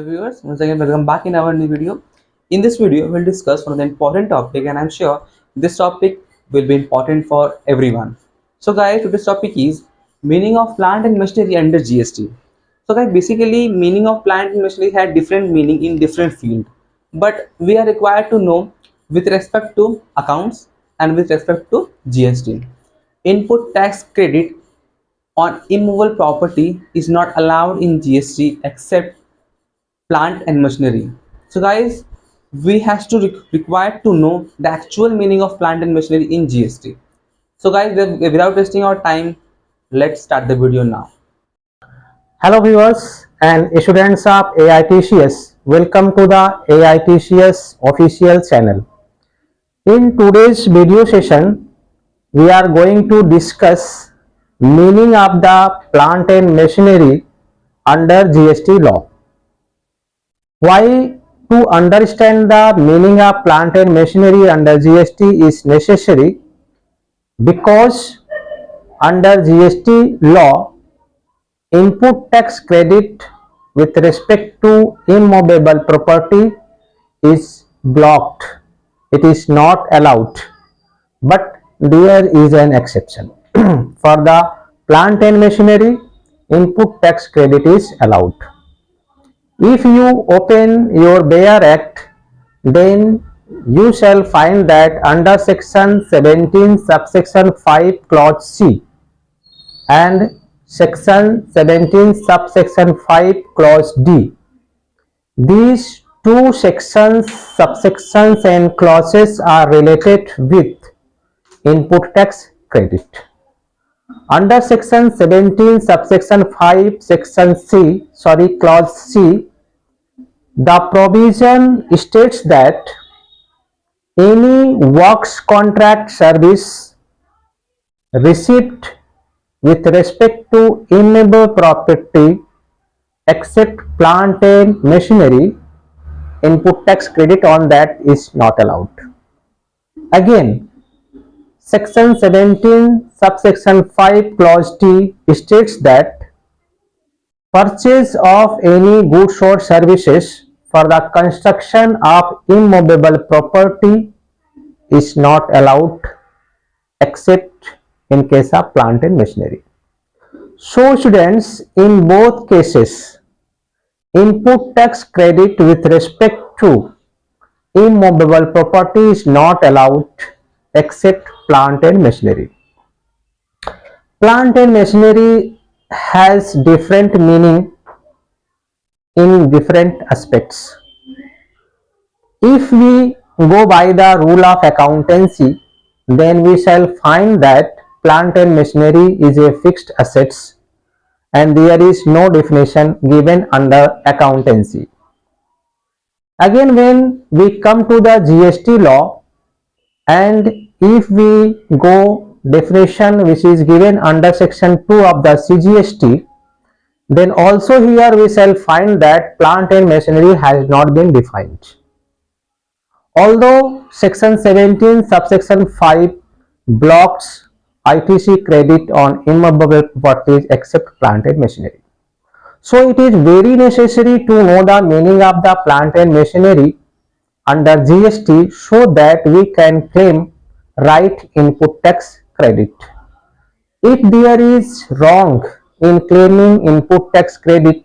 viewers, once again welcome back in our new video. In this video, we'll discuss one of the important topic, and I'm sure this topic will be important for everyone. So guys, today's topic is meaning of plant and machinery under GST. So guys, basically meaning of plant and machinery had different meaning in different field, but we are required to know with respect to accounts and with respect to GST. Input tax credit on immovable property is not allowed in GST except plant and machinery. So guys, we have to required to know the actual meaning of plant and machinery in GST. So guys, without wasting our time, let's start the video now. Hello viewers and students of AITCS. Welcome to the AITCS official channel. In today's video session, we are going to discuss meaning of the plant and machinery under GST law. Why to understand the meaning of plant and machinery under GST is necessary? Because under GST law, input tax credit with respect to immovable property is blocked. It is not allowed. But there is an exception. For the plant and machinery, input tax credit is allowed. If you open your Bayer Act, then you shall find that under section 17 subsection 5 clause C and section 17 subsection 5 clause D, these two sections, subsections and clauses are related with input tax credit. Under section 17 subsection 5 section C, clause C, the provision states that any works contract service received with respect to immovable property except plant and machinery, input tax credit on that is not allowed. Again, section 17 subsection 5 clause D states that purchase of any goods or services for the construction of immovable property is not allowed except in case of plant and machinery. So students, in both cases, input tax credit with respect to immovable property is not allowed except plant and machinery. Plant and machinery has different meaning in different aspects. If we go by the rule of accountancy, then we shall find that plant and machinery is a fixed assets and there is no definition given under accountancy. Again, when we come to the GST law, and if we go definition which is given under section 2 of the CGST, then also here we shall find that plant and machinery has not been defined. Although section 17 subsection 5 blocks ITC credit on immovable properties except plant and machinery. So it is very necessary to know the meaning of the plant and machinery under GST so that we can claim right input tax credit. If there is wrong in claiming input tax credit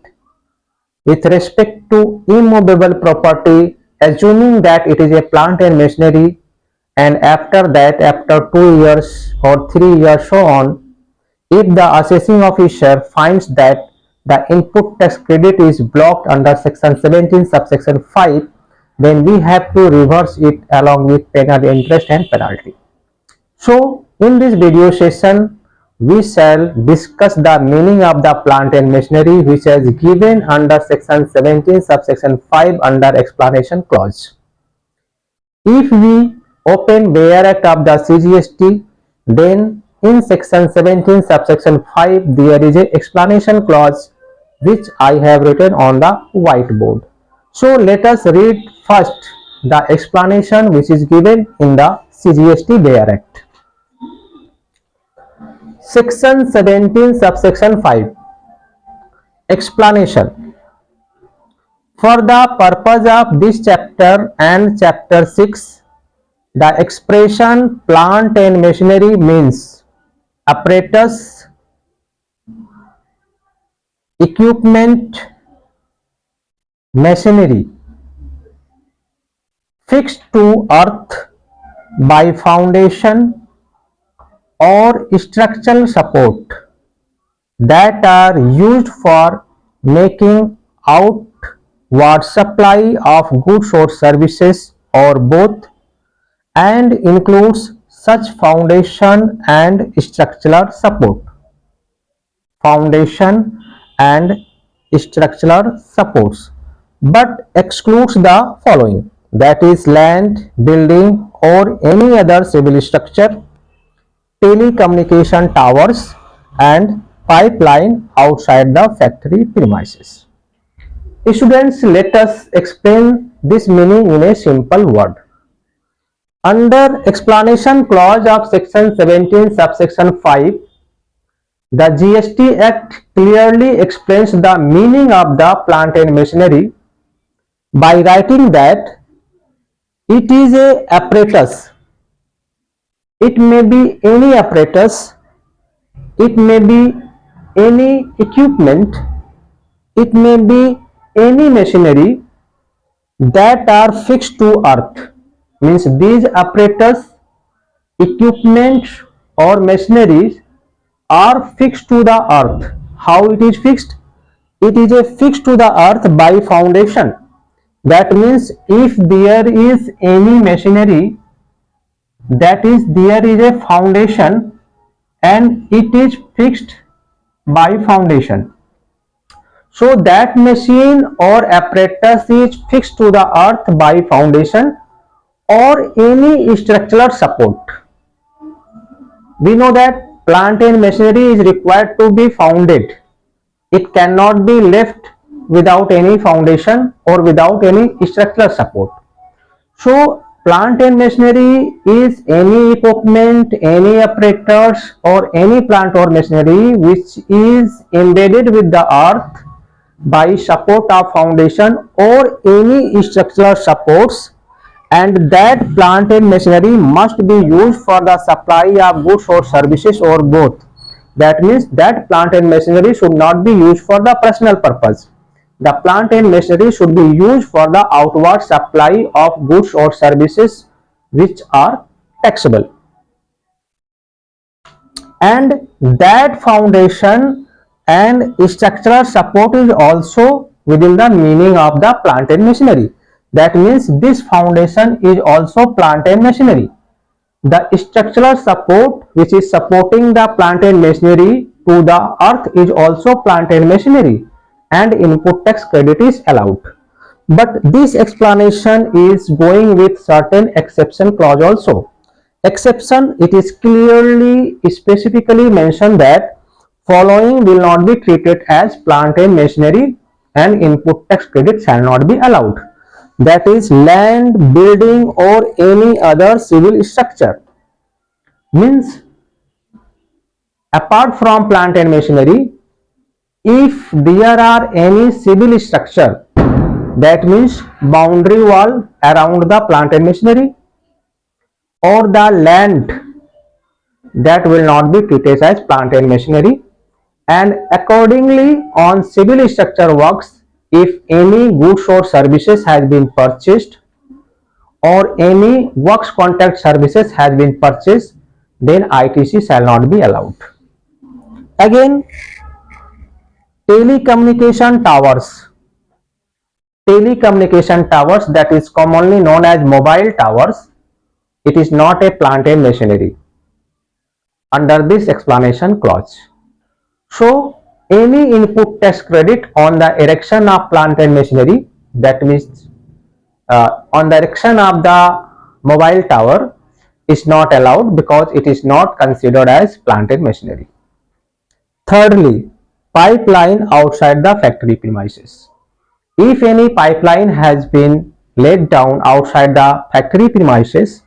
with respect to immovable property, assuming that it is a plant and machinery, and after that, after 2 years or 3 years so on, if the assessing officer finds that the input tax credit is blocked under section 17 subsection 5, then we have to reverse it along with penal interest and penalty. So in this video session, we shall discuss the meaning of the plant and machinery which is given under section 17 subsection 5 under explanation clause. If we open Bayer Act of the CGST, then in section 17 subsection 5 there is a explanation clause which I have written on the whiteboard. So let us read first the explanation which is given in the CGST Bayer Act. Section 17 subsection 5 explanation. For the purpose of this chapter and chapter 6, the expression plant and machinery means apparatus, equipment, machinery fixed to earth by foundation or structural support that are used for making outward supply of goods or services or both, and includes such foundation and structural support. Foundation and structural supports, but excludes the following, that is land, building or any other civil structure, telecommunication towers and pipeline outside the factory premises. Students, let us explain this meaning in a simple word. Under explanation clause of section 17 subsection 5, the GST Act clearly explains the meaning of the plant and machinery by writing that it is a apparatus. It may be any apparatus, it may be any equipment, it may be any machinery that are fixed to earth. Means these apparatus, equipment or machineries are fixed to the earth. How it is fixed? It is a fixed to the earth by foundation. That means if there is any machinery, that is there is a foundation and it is fixed by foundation. So that machine or apparatus is fixed to the earth by foundation or any structural support. We know that plant and machinery is required to be founded. It cannot be left without any foundation or without any structural support. So plant and machinery is any equipment, any apparatus or any plant or machinery which is embedded with the earth by support of foundation or any structural supports, and that plant and machinery must be used for the supply of goods or services or both. That means that plant and machinery should not be used for the personal purpose. The plant and machinery should be used for the outward supply of goods or services which are taxable. And that foundation and structural support is also within the meaning of the plant and machinery. That means this foundation is also plant and machinery. The structural support which is supporting the plant and machinery to the earth is also plant and machinery, and input tax credit is allowed. But this explanation is going with certain exception clause also. Exception, it is clearly specifically mentioned that following will not be treated as plant and machinery and input tax credit shall not be allowed. That is land, building or any other civil structure. Means apart from plant and machinery, if there are any civil structure, that means boundary wall around the plant and machinery or the land, that will not be treated as plant and machinery. And accordingly on civil structure works, if any goods or services has been purchased or any works contract services has been purchased, then ITC shall not be allowed. Again, telecommunication towers. Telecommunication towers, that is commonly known as mobile towers, it is not a plant and machinery under this explanation clause. So any input tax credit on the erection of plant and machinery, that means on the erection of the mobile tower, is not allowed because it is not considered as plant and machinery. Thirdly, pipeline outside the factory premises. If any pipeline has been laid down outside the factory premises,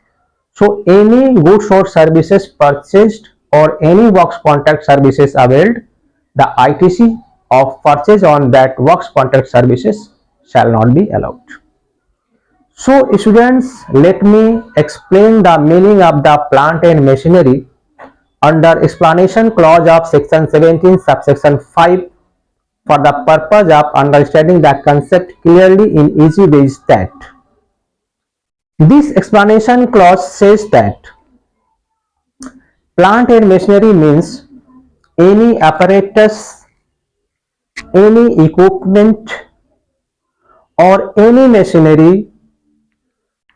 so any goods or services purchased or any works contract services availed, the ITC of purchase on that works contract services shall not be allowed. So students, let me explain the meaning of the plant and machinery under explanation clause of section 17 subsection 5 for the purpose of understanding the concept clearly in easy ways. That this explanation clause says that plant and machinery means any apparatus, any equipment or any machinery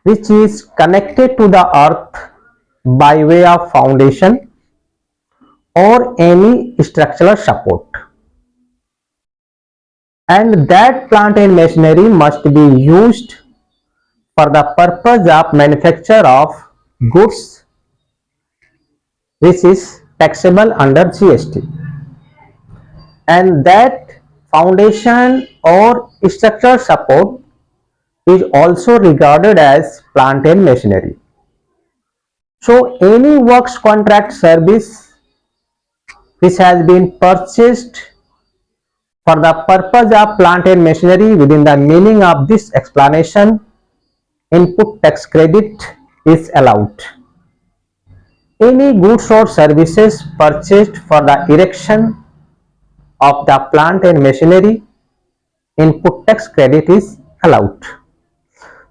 which is connected to the earth by way of foundation or any structural support, and that plant and machinery must be used for the purpose of manufacture of goods which is taxable under GST, and that foundation or structural support is also regarded as plant and machinery. So any works contract service which has been purchased for the purpose of plant and machinery within the meaning of this explanation, input tax credit is allowed. Any goods or services purchased for the erection of the plant and machinery, input tax credit is allowed.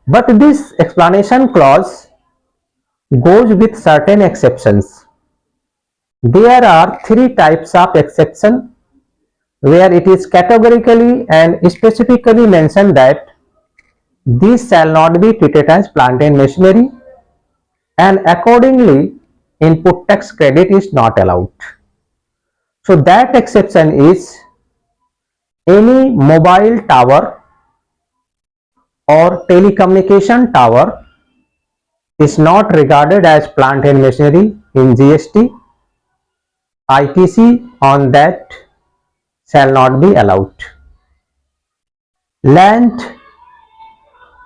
But this explanation clause goes with certain exceptions. There are three types of exception where it is categorically and specifically mentioned that these shall not be treated as plant and machinery, and accordingly input tax credit is not allowed. So that exception is any mobile tower or telecommunication tower is not regarded as plant and machinery in GST. ITC on that shall not be allowed. Land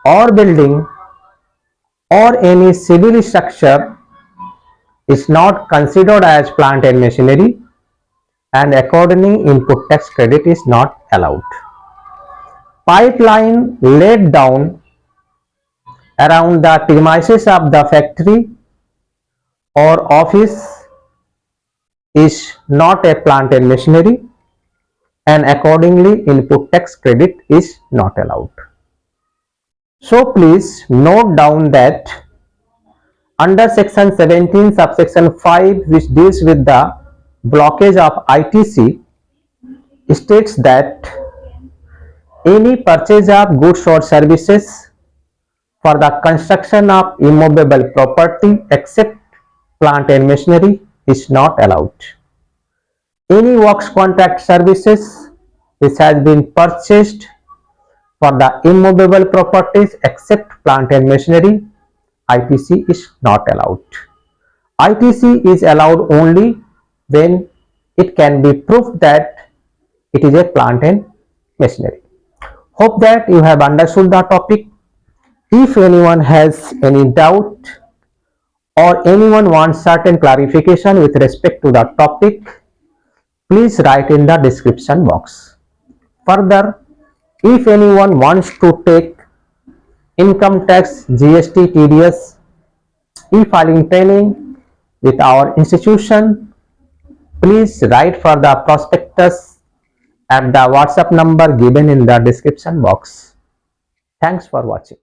or building or any civil structure is not considered as plant and machinery, and accordingly input tax credit is not allowed. Pipeline laid down around the premises of the factory or office is not a plant and machinery, and accordingly input tax credit is not allowed. So please note down that under section 17 subsection 5, which deals with the blockage of ITC, states that any purchase of goods or services for the construction of immovable property except plant and machinery is not allowed. Any works contract services which has been purchased for the immovable properties except plant and machinery, ITC is not allowed. ITC is allowed only when it can be proved that it is a plant and machinery. Hope that you have understood the topic. If anyone has any doubt or anyone wants certain clarification with respect to the topic, please write in the description box. Further, if anyone wants to take income tax, GST, TDS, e-filing training with our institution, please write for the prospectus at the WhatsApp number given in the description box. Thanks for watching.